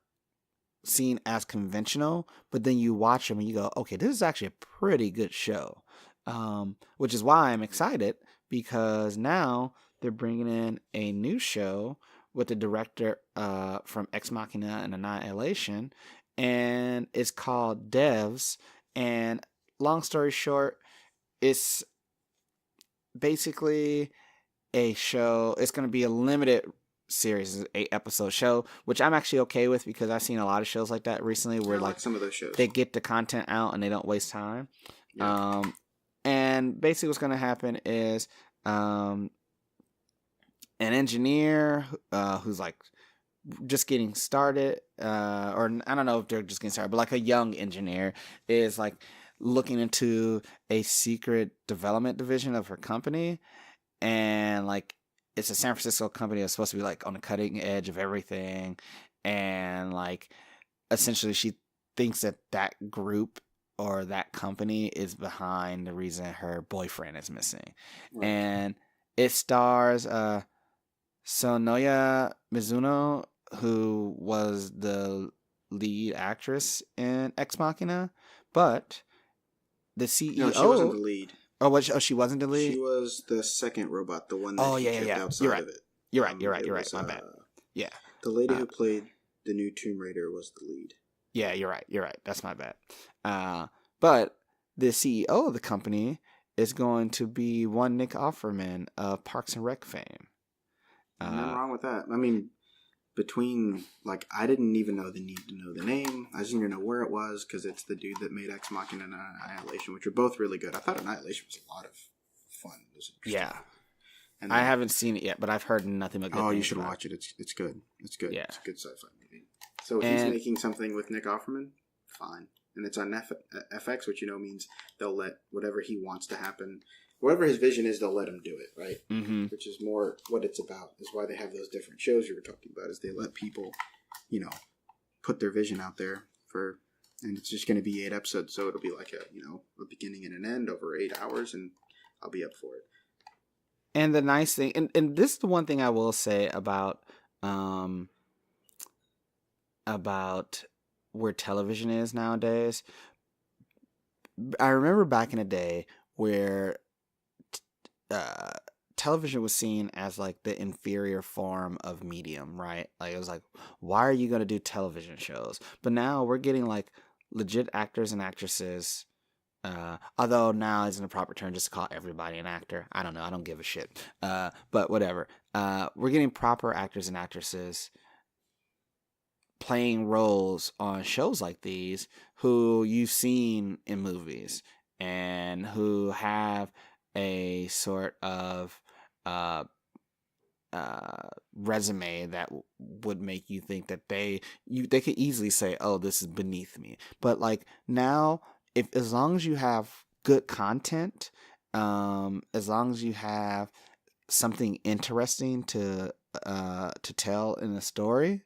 seen as conventional, but then you watch them and you go, okay, this is actually a pretty good show. Which is why I'm excited, because now they're bringing in a new show with the director from Ex Machina and Annihilation, and it's called Devs. And long story short, it's basically a show. It's going to be a limited series, an 8-episode show, which I'm actually okay with, because I've seen a lot of shows like that recently where I like some of those shows. they get the content out and they don't waste time. Yeah. And basically what's going to happen is an engineer who's like just getting started, or I don't know if they're just getting started, but like a young engineer is like looking into a secret development division of her company, and like it's a San Francisco company that's supposed to be like on the cutting edge of everything, and like essentially she thinks that that group or that company is behind the reason her boyfriend is missing. Right. And it stars Sonoya Mizuno, who was the lead actress in Ex Machina, but the CEO. No, she wasn't the lead. Oh, she wasn't the lead. She was the second robot, the one that kept outside You're right. of it. You're right. My bad. Yeah. The lady who played the new Tomb Raider was the lead. Yeah, you're right. That's my bad. But the CEO of the company is going to be one Nick Offerman of Parks and Rec fame. Nothing wrong with that. I mean, between, like, I didn't even know the need to know the name. I just didn't even know where it was, because it's the dude that made Ex Machina and Annihilation, which are both really good. I thought Annihilation was a lot of fun. It was interesting. Yeah. And I haven't seen it yet, but I've heard nothing but good things. you should about watch it. It's good. It's good. Yeah. It's a good sci-fi movie. So he's making something with Nick Offerman? Fine. And it's on FX, which means they'll let whatever he wants to happen, whatever his vision is, they'll let him do it, right? Mm-hmm. Which is more what it's about. Is why they have those different shows you were talking about. Is they let people, put their vision out there and it's just going to be 8 episodes, so it'll be like a beginning and an end over 8 hours, and I'll be up for it. And the nice thing, and this is the one thing I will say about where television is nowadays. I remember back in the day where television was seen as like the inferior form of medium, right? Like it was like, why are you going to do television shows? But now we're getting like legit actors and actresses. Although now isn't a proper term just to call everybody an actor. I don't know. I don't give a shit. But whatever. We're getting proper actors and actresses playing roles on shows like these who you've seen in movies and who have a sort of resume that would make you think that they could easily say, oh, this is beneath me. But like now, as long as you have good content, as long as you have something interesting to tell in a story,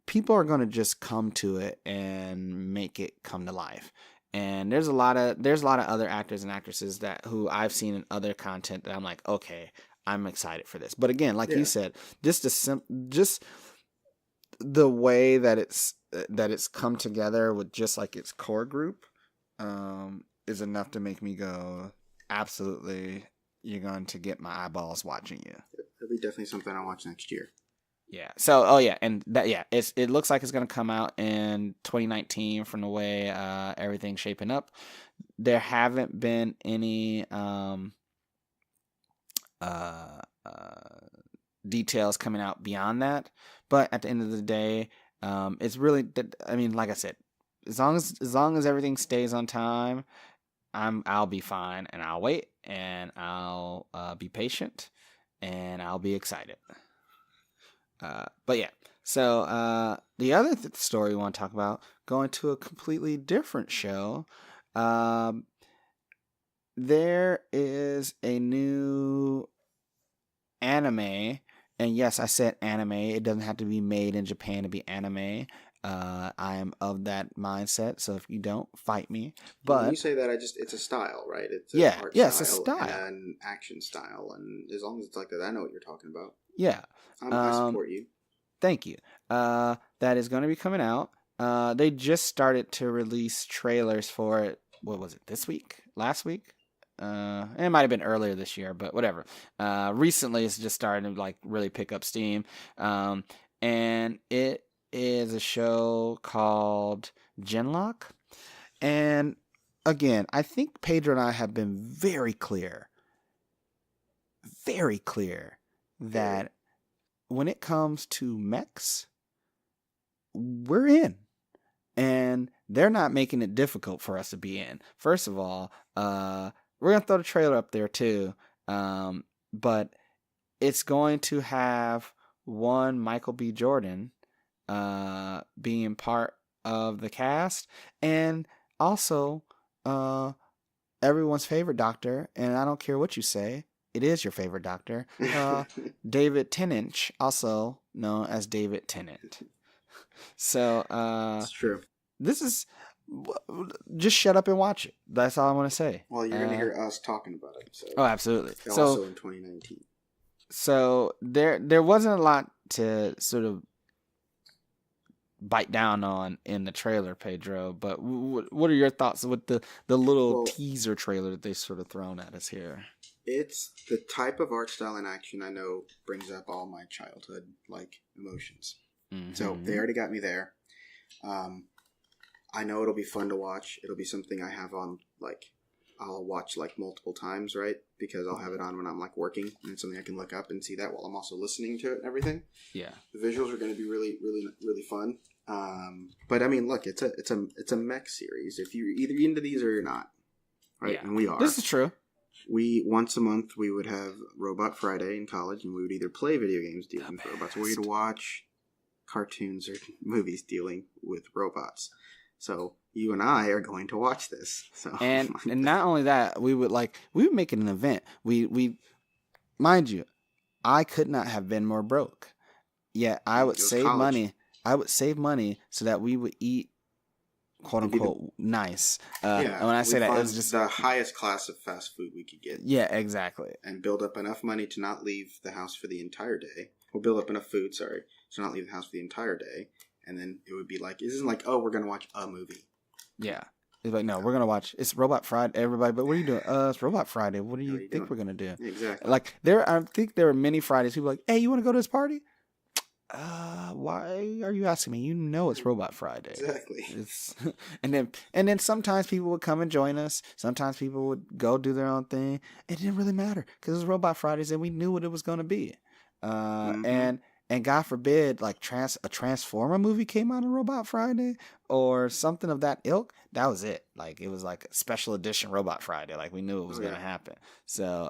people are going to just come to it and make it come to life. And there's a lot of other actors and actresses who I've seen in other content that I'm like, okay, I'm excited for this. But again, like you said, just the way that it's come together with just like its core group is enough to make me go, absolutely, you're going to get my eyeballs watching you. It'll be definitely something I'll watch next year. Yeah. So, it looks like it's going to come out in 2019 from the way everything's shaping up. There haven't been any details coming out beyond that, but at the end of the day, it's really, I mean, like I said, as long as everything stays on time, I'll be fine, and I'll wait, and I'll be patient, and I'll be excited. But yeah, so the other story we want to talk about, going to a completely different show. There is a new anime, and yes, I said anime. It doesn't have to be made in Japan to be anime. I am of that mindset, so if you don't, fight me. But when you say that, it's a style, right? It's it's a style, and an action style, and as long as it's like that, I know what you're talking about. Yeah, I support you. Thank you. That is going to be coming out They just started to release trailers for it. What was it? This week? Last week? It might have been earlier this year, but whatever. Recently, it's just starting to like really pick up steam. And it is a show called Genlock. And again, I think Pedro and I have been very clear that when it comes to mechs, we're in. And they're not making it difficult for us to be in. First of all, we're going to throw the trailer up there too. But it's going to have one Michael B. Jordan being part of the cast. And also everyone's favorite doctor. And I don't care what you say. It is your favorite doctor. David Tennant, also known as David Tennant. So, It's true. this is just shut up and watch it. That's all I want to say. Well, you're gonna hear us talking about it. So Oh, absolutely. also in 2019. So there wasn't a lot to sort of bite down on in the trailer, Pedro. But what are your thoughts with the little teaser trailer that they sort of thrown at us here? It's the type of art style and action I know brings up all my childhood like emotions. Mm-hmm. So they already got me there. I know it'll be fun to watch. It'll be something I have on, like, I'll watch like multiple times, right? Because I'll have it on when I'm like working, and it's something I can look up and see that while I'm also listening to it and everything. Yeah, the visuals are going to be really, really, really fun. But I mean, look, it's a mech series. If you're either into these or you're not, right? Yeah. And we are. This is true. We once a month we would have Robot Friday in college, and we would either play video games dealing with robots, or we'd watch cartoons or movies dealing with robots. So you and I are going to watch this. So And not only that, we would make it an event. We mind you, I could not have been more broke. Yet I would save college. money. I would save money so that we would eat, quote unquote, nice. And when I say that, it was just the highest class of fast food we could get. Yeah, exactly. And build up enough money to not leave the house for the entire day. Or build up enough food, to not leave the house for the entire day. And then it would be like, it isn't like, oh, we're going to watch a movie. Yeah. It's like, no, we're going to watch, it's Robot Friday, everybody, but what are you doing? It's Robot Friday. What do you think doing? we're going to do? Exactly. Like, I think there are many Fridays people are like, hey, you want to go to this party? Why are you asking me? You know it's Robot Friday. Exactly. And then sometimes people would come and join us. Sometimes people would go do their own thing. It didn't really matter because it was Robot Fridays and we knew what it was going to be. And God forbid, like a Transformer movie came out on Robot Friday or something of that ilk. That was it. Like it was like a special edition Robot Friday. Like we knew it was going to happen. So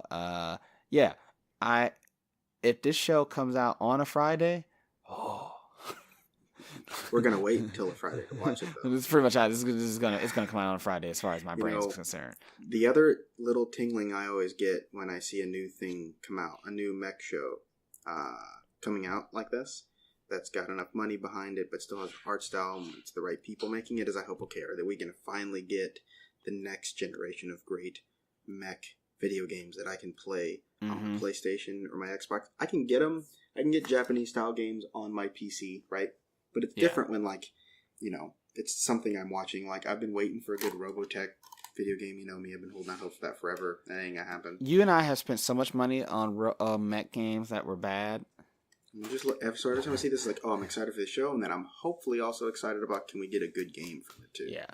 yeah, if this show comes out on a Friday, we're gonna wait until a Friday to watch it. Though. It's pretty much how it's gonna come out on a Friday as far as my brain is concerned. The other little tingling I always get when I see a new thing come out, a new mech show coming out like this, that's got enough money behind it, but still has art style and it's the right people making it, is I hope, okay, are we gonna finally get the next generation of great mech video games that I can play on my PlayStation or my Xbox? I can get them. I can get Japanese style games on my PC, right? But it's different when, like, it's something I'm watching. Like, I've been waiting for a good Robotech video game. You know me, I've been holding out hope for that forever. That ain't gonna happen. You and I have spent so much money on mech games that were bad. So every time I see this, like, oh, I'm excited for the show, and then I'm hopefully also excited about, can we get a good game from it too? Yeah.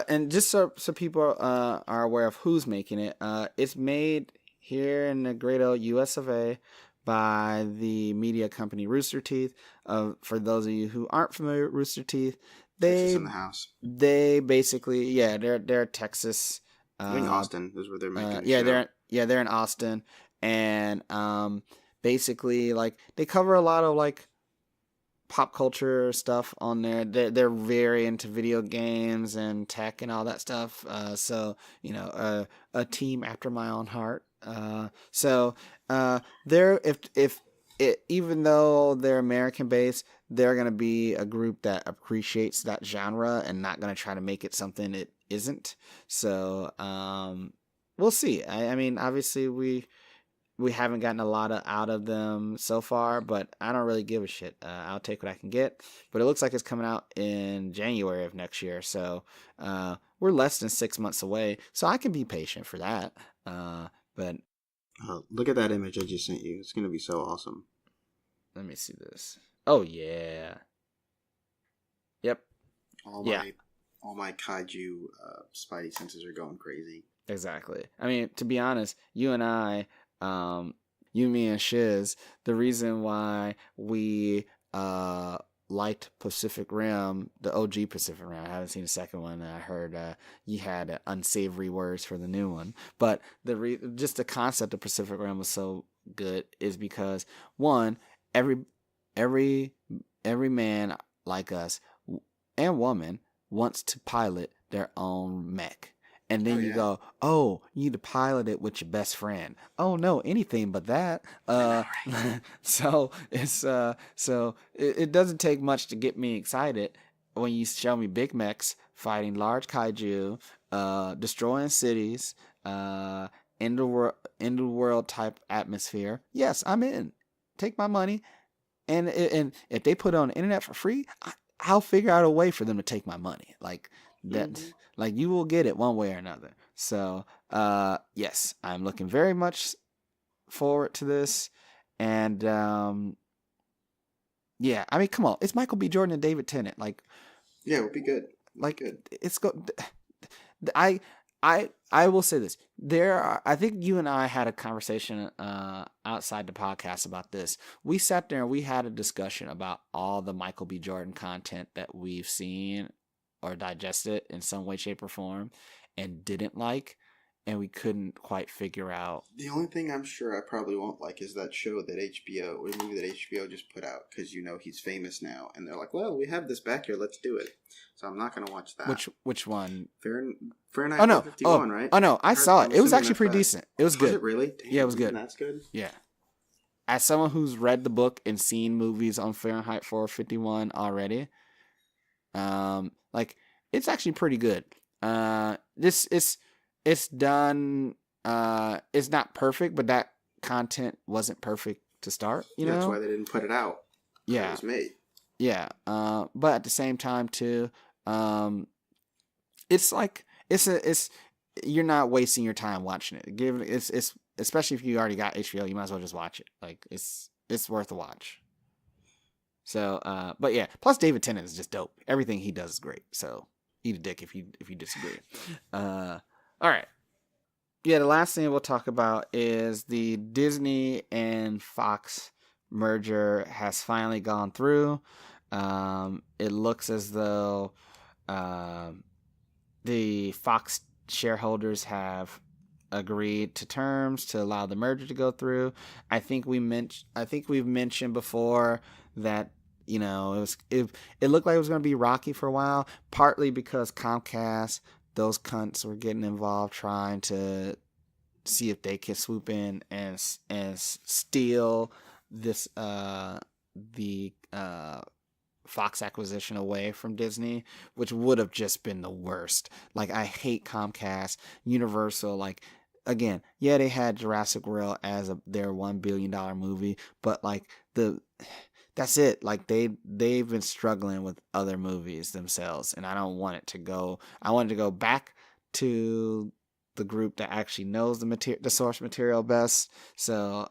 And just so people are aware of who's making it, it's made here in the great old US of A by the media company Rooster Teeth. For those of you who aren't familiar with Rooster Teeth, Texas in the house. They basically, they're Texas. I think Austin is where they're making. They're in Austin, and basically, like, they cover a lot of like pop culture stuff on there. They're very into video games and tech and all that stuff. So a team after my own heart. They're even though they're American based, they're gonna be a group that appreciates that genre and not gonna try to make it something it isn't. So we'll see. I mean, obviously we haven't gotten a lot out of them so far, but I don't really give a shit. I'll take what I can get. But it looks like it's coming out in January of next year, so we're less than 6 months away. So I can be patient for that. But Look at that image I just sent you. It's gonna be so awesome. let me see this. Oh yeah. Yep. All my kaiju spidey senses are going crazy. Exactly. I mean, to be honest, you and I, you, me, and Shiz, the reason why we liked Pacific Rim, the OG Pacific Rim. I haven't seen the second one. I heard you had unsavory words for the new one, but just the concept of Pacific Rim was so good is because one, every man like us and woman wants to pilot their own mech. And then you go, oh, you need to pilot it with your best friend. Oh no, anything but that. So it's it doesn't take much to get me excited when you show me big mechs fighting large kaiju, destroying cities, end of world type atmosphere. Yes, I'm in. Take my money, and if they put it on the internet for free, I'll figure out a way for them to take my money. Like that. Mm-hmm. Like you will get it one way or another. So, yes, I'm looking very much forward to this. And, yeah, I mean, come on. It's Michael B. Jordan and David Tennant. Like, yeah, it would be good. It's I will say this. I think you and I had a conversation outside the podcast about this. We sat there and we had a discussion about all the Michael B. Jordan content that we've seen or digested in some way, shape, or form, and didn't like, and we couldn't quite figure out. The only thing I'm sure I probably won't like is that show that HBO, or movie that HBO just put out, because he's famous now, and they're like, well, we have this back here, let's do it. So I'm not going to watch that. Which one? Fahrenheit 451, right? Oh no, I saw it. It was actually pretty decent. It was good. Was it really? Damn, yeah, it was good. That's good? Yeah. As someone who's read the book and seen movies on Fahrenheit 451 already, like it's actually pretty good. It's done. It's not perfect, but that content wasn't perfect to start. You know, that's why they didn't put it out. Yeah, it was made. Yeah, but at the same time too, it's like it's you're not wasting your time watching it. It's especially if you already got HBO, you might as well just watch it. Like it's worth a watch. So, but yeah, plus David Tennant is just dope. Everything he does is great. So eat a dick if you disagree. All right. Yeah, the last thing we'll talk about is the Disney and Fox merger has finally gone through. It looks as though the Fox shareholders have agreed to terms to allow the merger to go through. I think we've mentioned before that it looked like it was going to be rocky for a while, partly because Comcast, those cunts were getting involved trying to see if they can swoop in and steal this the Fox acquisition away from Disney, which would have just been the worst. Like, I hate Comcast, Universal. Like, again, yeah, they had Jurassic World as their $1 billion movie, but like that's it. Like they've been struggling with other movies themselves, and I don't want it to go. I want it to go back to the group that actually knows the source material best. So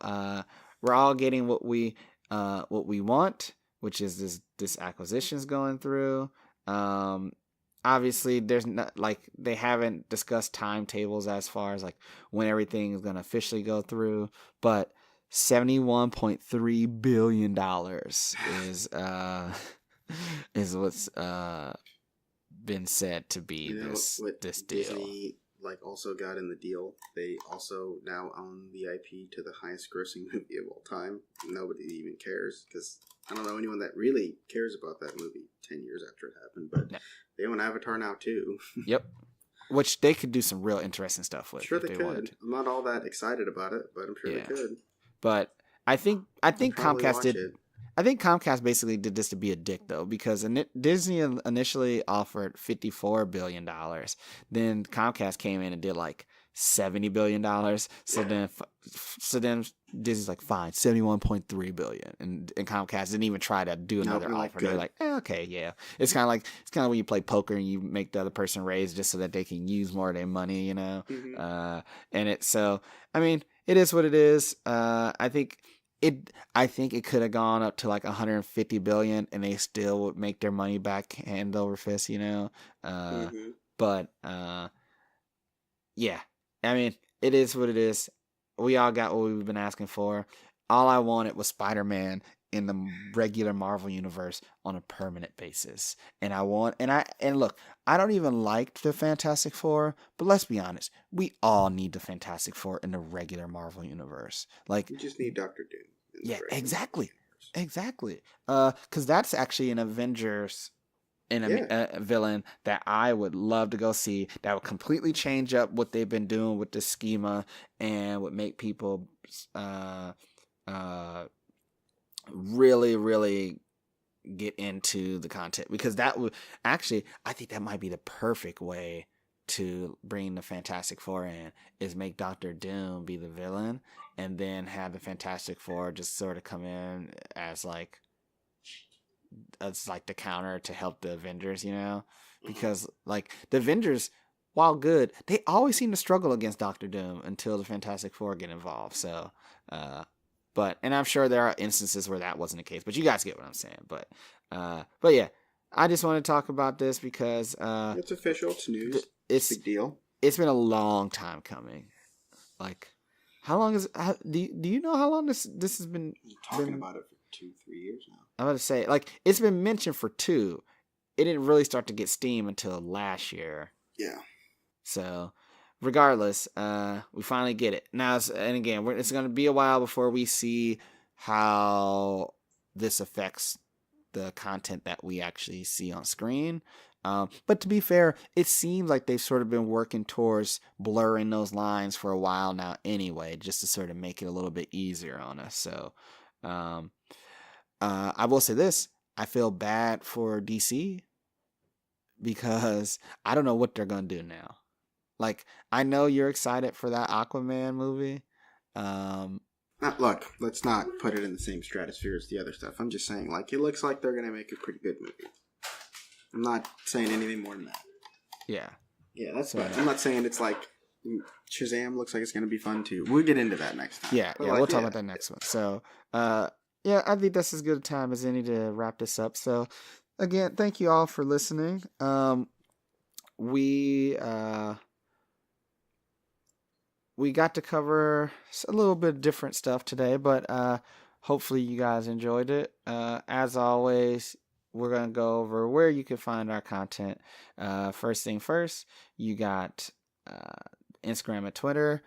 we're all getting what we want, which is this acquisition's going through. Obviously, there's not they haven't discussed timetables as far as like when everything is going to officially go through, but $71.3 billion is what's been said to be this deal. Disney also got in the deal. They also now own the IP to the highest grossing movie of all time. Nobody even cares because I don't know anyone that really cares about that movie 10 years after it happened, but they own Avatar now too. Yep. Which they could do some real interesting stuff with. Sure they could. Wanted. I'm not all that excited about it, but I'm sure they could. But I think Comcast did. I think Comcast basically did this to be a dick, though, because Disney initially offered $54 billion. Then Comcast came in and did like $70 billion. So then Disney's like, fine, $71.3 billion. And Comcast didn't even try to do another offer. They're like, okay, yeah. It's kind of when you play poker and you make the other person raise just so that they can use more of their money, you know? Mm-hmm. It is what it is. I think it could have gone up to like 150 billion and they still would make their money back hand over fist, you know? But yeah. I mean, it is what it is. We all got what we've been asking for. All I wanted was Spider-Man in the regular Marvel universe on a permanent basis. And look, I don't even like the Fantastic Four, but let's be honest, we all need the Fantastic Four in the regular Marvel universe. Like, you just need Doctor Doom. Yeah, exactly. Because that's actually an Avengers a villain that I would love to go see. That would completely change up what they've been doing with the schema and would make people really, really get into the content. Because that would actually, I think that might be the perfect way to bring the Fantastic Four in, is make Doctor Doom be the villain and then have the Fantastic Four just sort of come in as like the counter to help the Avengers, you know? Because like the Avengers, while good, they always seem to struggle against Doctor Doom until the Fantastic Four get involved. So, and I'm sure there are instances where that wasn't the case, but you guys get what I'm saying. But yeah, I just want to talk about this because it's official. It's news. It's a big deal. It's been a long time coming. Like, how long do you know how long this has been? Talking about it for 2-3 years now. I'm about to say, like, it's been mentioned for 2. It didn't really start to get steam until last year. Yeah. So, regardless, we finally get it. Now, it's going to be a while before we see how this affects the content that we actually see on screen. But to be fair, it seems like they've sort of been working towards blurring those lines for a while now anyway, just to sort of make it a little bit easier on us. So, I will say this. I feel bad for DC because I don't know what they're going to do now. Like, I know you're excited for that Aquaman movie. Look, let's not put it in the same stratosphere as the other stuff. I'm just saying, like, it looks like they're going to make a pretty good movie. I'm not saying anything more than that. Yeah. Yeah, that's fine. I'm not saying it's like Shazam looks like it's going to be fun too. We'll get into that next time. Yeah, we'll talk about that next one. So, yeah, I think that's as good a time as any to wrap this up. So, again, thank you all for listening. We got to cover a little bit of different stuff today, but hopefully you guys enjoyed it. As always, we're going to go over where you can find our content. First thing first, you got Instagram and Twitter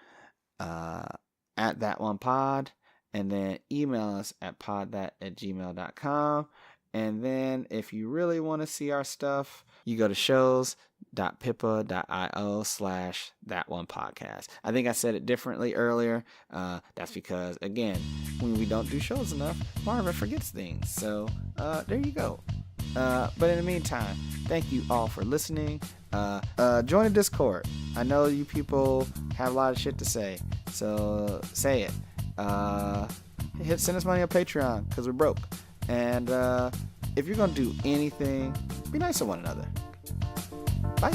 at ThatOnePod. And then email us at podthat@gmail.com. And then if you really want to see our stuff, you go to shows.pippa.io/thatonepodcast. I think I said it differently earlier. That's because, again, when we don't do shows enough, Marvin forgets things. So there you go. But in the meantime, thank you all for listening. Join the Discord. I know you people have a lot of shit to say. So say it. Send us money on Patreon because we're broke. And if you're gonna do anything, be nice to one another. Bye.